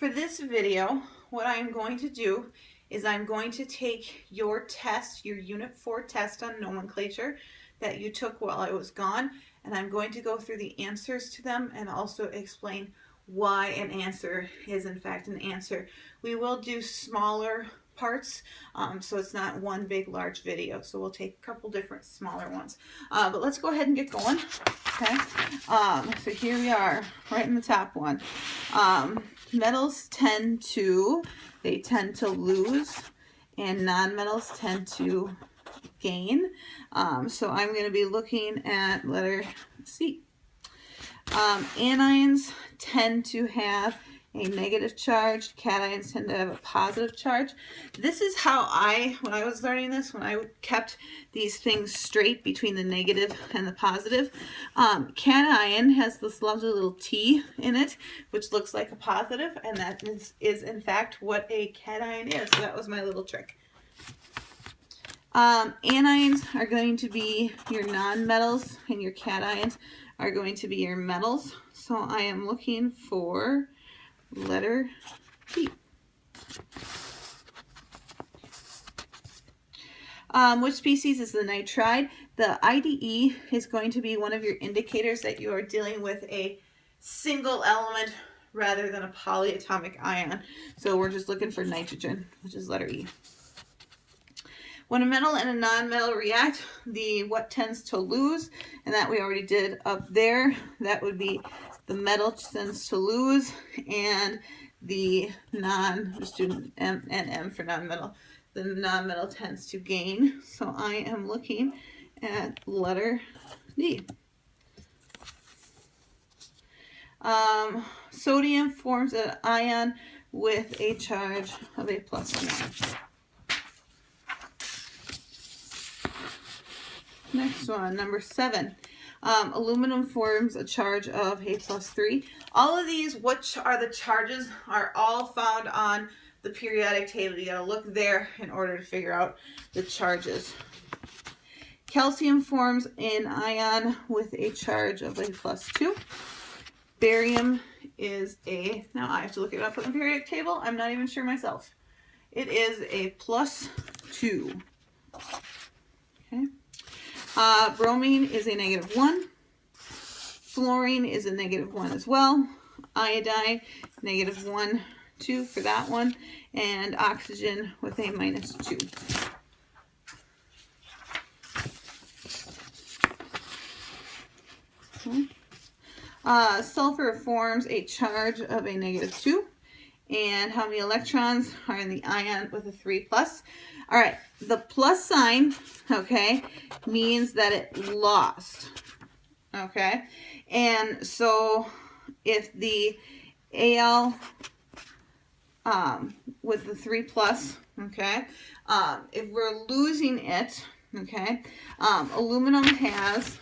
For this video, what I'm going to do is I'm going to take your test, your Unit 4 test on nomenclature that you took while I was gone, and I'm going to go through the answers to them and also explain why an answer is in fact an answer. We will do smaller parts, so it's not one big large video, so we'll take a couple different smaller ones, but let's go ahead and get going. Okay, so here we are right in the top one. Metals tend to lose, and non-metals tend to gain. So I'm going to be looking at letter C. Anions tend to have a negative charge. Cations tend to have a positive charge. This is how when I was learning this, when I kept these things straight between the negative and the positive. Cation has this lovely little T in it, which looks like a positive, and that is in fact what a cation is. So that was my little trick. Anions are going to be your non-metals, and your cations are going to be your metals. So I am looking for letter B. Which species is the nitride? The IDE is going to be one of your indicators that you are dealing with a single element rather than a polyatomic ion. So we're just looking for nitrogen, which is letter E. When a metal and a non-metal react, what tends to lose, and that we already did up there, that would be the metal tends to lose, and the just do M and M for non-metal, the non-metal tends to gain. So I am looking at letter D. Sodium forms an ion with a charge of a +1. Next one, number 7. Aluminum forms a charge of a +3. All of these, which are the charges, are all found on the periodic table. You gotta look there in order to figure out the charges. Calcium forms an ion with a charge of a +2. Barium is now I have to look it up on the periodic table. I'm not even sure myself. It is a +2. Okay. Bromine is a -1. Fluorine is a -1 as well. Iodine, -1, 2 for that one. And oxygen with a -2. Okay. Sulfur forms a charge of a -2. And how many electrons are in the ion with a 3+? All right, the plus sign, okay, means that it lost, okay? And so if the Al with the 3+, okay, if we're losing it, okay, aluminum has,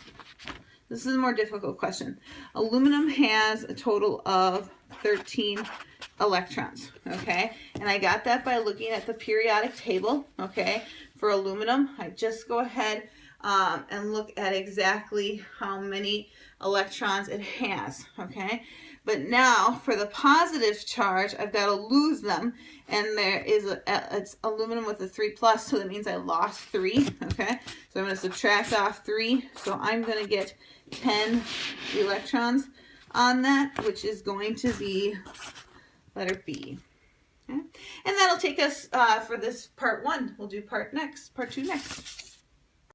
this is a more difficult question. Aluminum has a total of 13 electrons, okay? And I got that by looking at the periodic table, okay? For aluminum, I just go ahead and look at exactly how many electrons it has, okay? But now for the positive charge, I've got to lose them, and there is it's aluminum with a 3+, so that means I lost 3, okay? So I'm going to subtract off 3, so I'm going to get 10 electrons on that, which is going to be letter B. Okay? And that'll take us for this part 1. We'll do part 2 next.